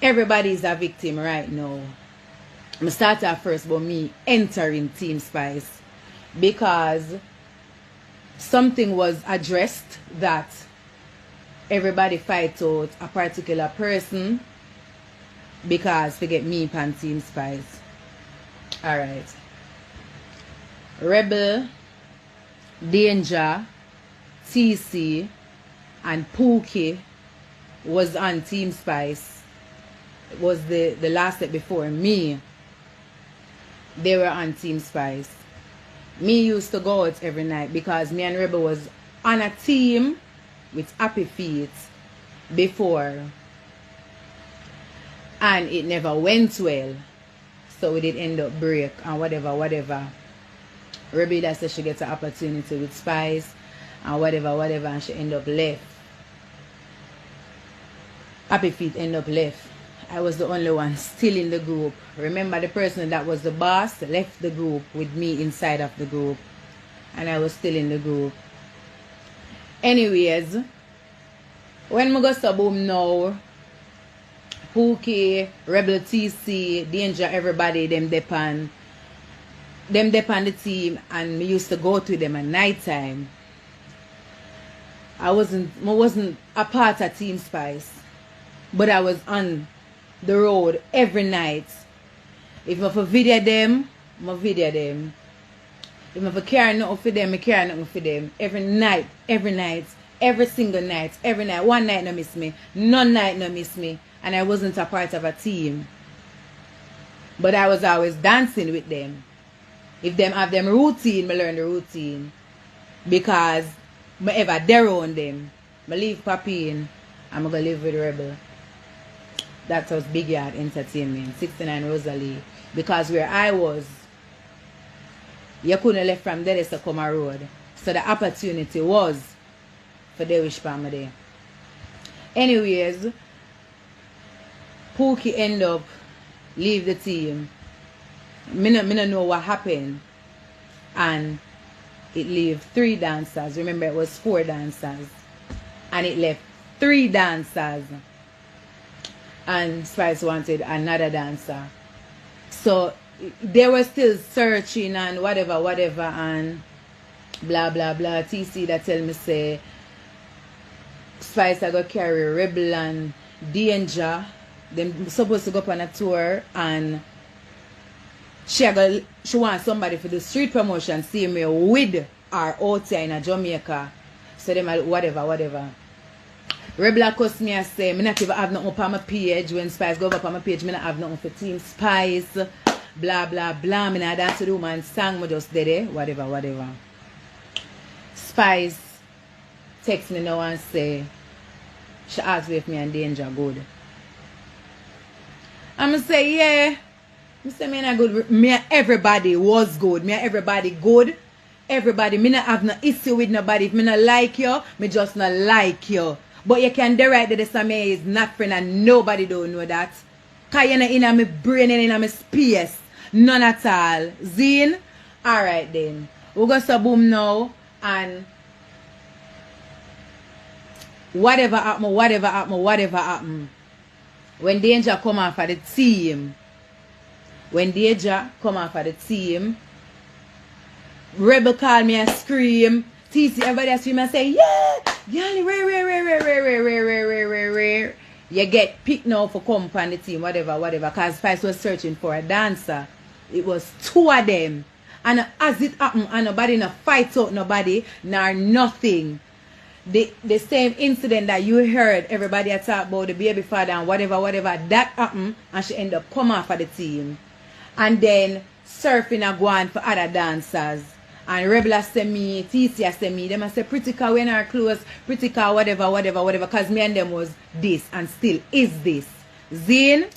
everybody's a victim right now. I start at first about me entering Team Spice because something was addressed that everybody fight out a particular person because forget me pan Team Spice. Alright. Rebel, Danger, TC, and Pookie was on Team Spice. It was the last step before me. They were on Team Spice. Me used to go out every night because me and Rebel was on a team with Happy Feet before. And it never went well. So we did end up break and whatever. Rebel that said she gets an opportunity with Spice and whatever, and she end up left. Happy Feet end up left. I was the only one still in the group. Remember, the person that was the boss left the group with me inside of the group. And I was still in the group. Anyways, when I go to boom now, Pookie, Rebel TC, Danger, everybody, them depend the team, and me used to go to them at night time. I wasn't a part of Team Spice, but I was on the road every night. If I video them, I video them. If I carry nothing for them, I carry nothing for them. Every night, every single night, every night. One night no miss me, none night no miss me, and I wasn't a part of a team. But I was always dancing with them. If them have them routine, I learn the routine. Because I ever there on them. I leave Papi in, I'm going to live with Rebel. That was Big Yard Entertainment, 69 Rosalie. Because where I was, you couldn't left from there to come a road. So the opportunity was for the wish for me there. Anyways, Pookie end up leave the team. Me no know what happened. And it leave 3 dancers. Remember, it was 4 dancers. And it left 3 dancers. And Spice wanted another dancer. So they were still searching and whatever, and blah blah blah. TC that tell me say Spice I go carry Rebel and Danger. Them supposed to go up on a tour, and she wants somebody for the street promotion, see me with her out here in Jamaica. So them whatever. Rebel cuss me and say, I not even have nothing up on my page. When Spice go up on my page, I not have nothing for Team Spice. Blah blah blah. I not dance to the woman song, I just did it. Whatever. Spice text me now and say, she asked me if me and Danger good. I'm say, yeah. I say, me not good. Me and everybody was good. Me and everybody good. Everybody, me not have no issue with nobody. If me not like you, me just not like you. But you can direct that the me is not friend, and nobody don't know that. Cause you're not in my brain and in my space. None at all. Zine? Alright then. We go to boom now, and whatever happen. When Danger come off of the team, Rebel call me and scream. TC, everybody scream and say, yeah, rare. You get picked now for come on the team, whatever. Because Spice was searching for a dancer. It was 2 of them. And as it happened, and nobody no fight out nobody, nor nothing. The same incident that you heard everybody talk about the baby father and whatever, that happened, and she ended up come off of the team. And then surfing a gwaan for other dancers. And Rebel say me, TC say me, them say pretty car when our clothes, pretty car whatever, because me and them was this and still is this. Zine,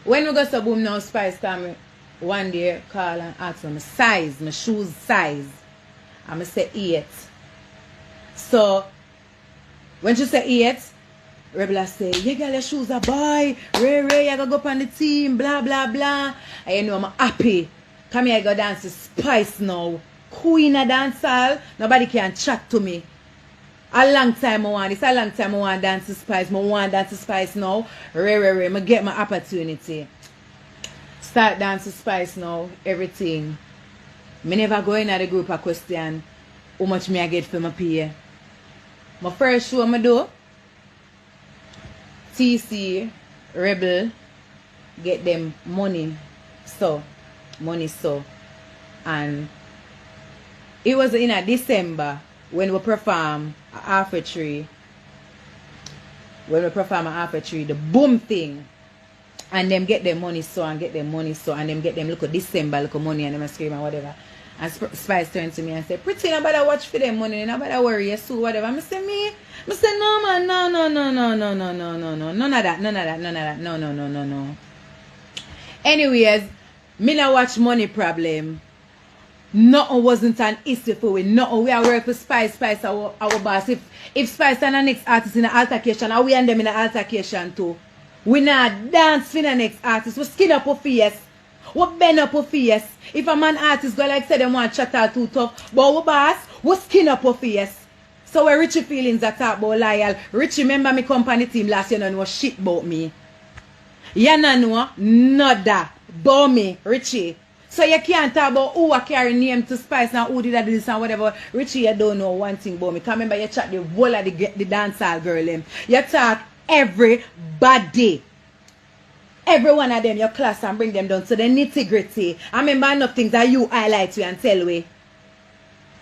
when we go to boom now, Spice come one day call and ask me size, my shoes size. And I say 8. So when she say 8, Rebel say, you got your shoes a boy, Ray, you gotta go up on the team, blah blah blah. And you know I'm happy. Come here, I go dance to Spice now. Queen a dance hall. Nobody can chat to me. A long time I want this. A long time I want Dance to Spice. I want Dance to Spice now. Ray. I get my opportunity. Start Dance to Spice now. Everything. Me never go in at the group a question how much me I get for my pay. My first show I do, TC, Rebel, get them money. And it was in a December when we perform a half a tree. The boom thing. And them get them money and them get them look at December, look at money and them scream and whatever. And Spice turned to me and said, Pretty, nobody watch for them money, nobody worry, you sue, whatever. I say, no man, no, none of that, no. Anyways, me not watch money problem. Nothing wasn't an issue for we. Nothing. We are work for Spice, our boss. If Spice and the next artist in an altercation, and we and them in an altercation too. We not dance for the next artist. We skin up our face. We bend up our face. If a man artist go like say them want chat all too tough, but our boss, we skin up our face. So when Richie feelings are talk about loyal, Richie remember me company team last year and know shit about me. You know that about me, Richie. So you can't talk about who I carry name to Spice and who did I do this and whatever. Richie, you don't know one thing about me. Because remember you chat the whole of the dancehall girl them. You talk everybody. Every one of them your class and bring them down to the nitty gritty. I remember enough things that you highlight we and tell we.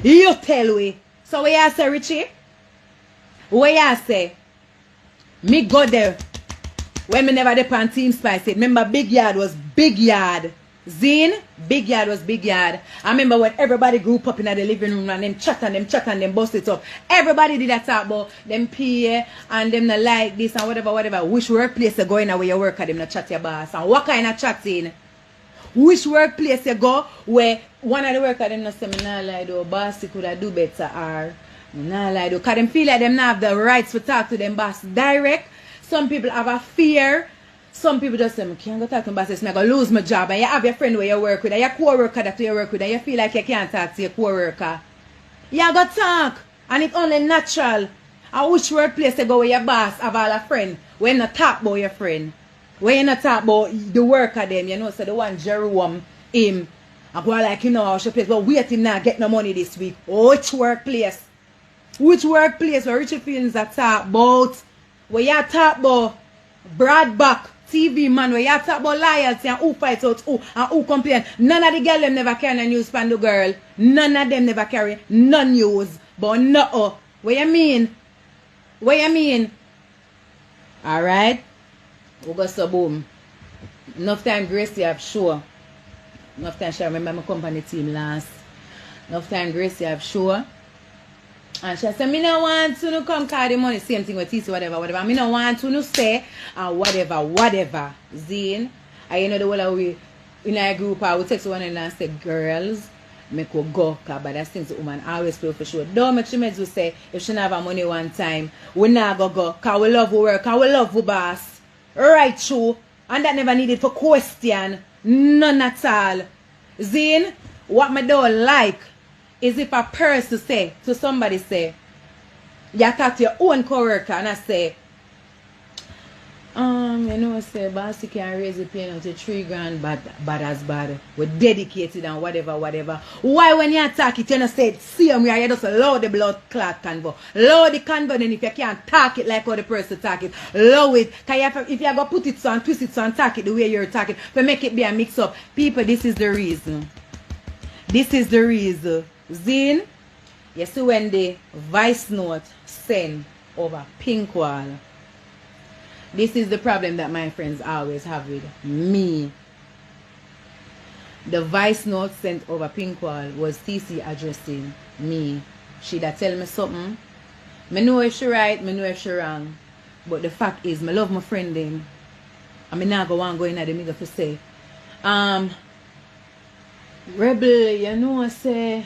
You tell we. So what you say, Richie? What you say? Me go there. When me never depend Team Spice it. Remember Big Yard was Big Yard. Zine, Big Yard was Big Yard. I remember when everybody group up in the living room and them chat and them bust it up. Everybody did that talk about them PA and them not like this and whatever. Which workplace you go in where you work at them not chat your boss? And what kind of chatting? Which workplace you go where one of the workers them not say me not lie though, boss you could have do better or me not lie though. Because them feel like them not have the rights to talk to them boss direct. Some people have a fear. Some people just say, I can't go talk to my boss, I'm going to lose my job. And you have your friend where you work with, and your co-worker that you work with, and you feel like you can't talk to your co-worker. You go talk, and it's only natural. And which workplace you go where your boss have all a friend, when you not talk about your friend. When you not talk about the worker them, you know, so the one Jerome, him, and go like, you know, how she place, but wait him now, get no money this week. Which workplace? Which workplace where Richie feelings are talk about? Where you talk about broadback TV man, where you talk about loyalty and who fights out who and who complain. None of the girls them never carry no news from the girl. None of them never carry no news. But no. What you mean? What you mean? Alright? We go so boom. Enough time Gracie have sure. Enough time she remember my company team last. Enough time Gracie have sure. And she said, me no want to come carry the money. Same thing with TC, whatever. Me no want to stay and whatever. Zine. And you know the whole of we in our group, I would text one and say, girls, make her go. Because by that things the woman always play for sure. Don't make she make you say, if she not have money one time, we not go. Because we love her work. Because we love her boss. Right, true. And that never needed for question. None at all. Zine, what me don't like is if a person say to somebody say, you talk to your own co-worker and I say, you know, say, boss, you can raise the pay to 3 grand, bad as bad. We're dedicated and whatever. Why when you talk it, you know, say, see me, you just lower the blood clot convo. Lower the convo, then if you can't talk it like how the person talk it, lower it. Because if you go put it so and twist it so and talk it the way you're talking, to make it be a mix up. People, this is the reason. Zine, you see when the voice note send over pink wall. This is the problem that my friends always have with me. The voice note sent over pink wall was TC addressing me. She that tell me something. I know if she right, I know if she wrong. But the fact is, I love my friend them. And I not go on going at the middle to say, Rebel, you know, say,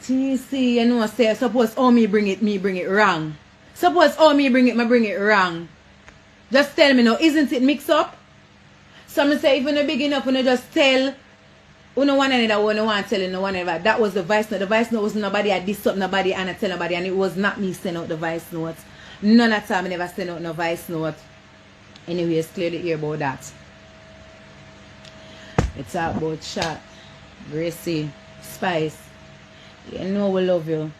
TC, you know, say, suppose all me bring it wrong. Suppose all me bring it wrong. Just tell me now, isn't it mix up? So I say, if you don't big enough, you just tell Uno one another one, no one telling no one another. That was the voice note. The voice note was nobody. I diss up nobody and I tell nobody, and it was not me sending out the voice note. None of time I never send out no voice note. Anyway, it's clear the ear about that. It's all about chat. Gracie, Spice. You know we love you.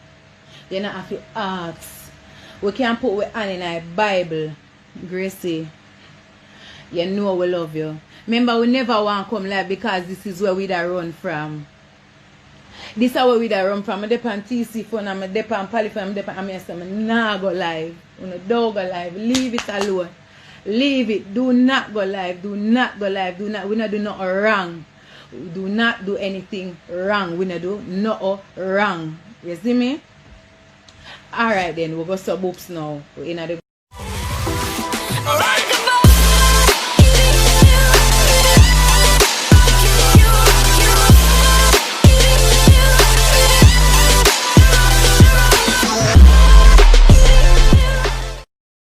You don't have to ask. We can put we hand in our Bible. Gracie. You know we love you. Remember, we never want to come live because this is where we da run from. This is where we da run from. I depend on TC phone, I depend on Polyphone, I depend on me. I'm not go live. Don't go live. Leave it alone. Leave it. Do not go live. Do not go live. Do not. We not do nothing wrong. We do not do anything wrong. We not do nothing wrong. You see me? Alright then, we'll go sub oops now. We're in the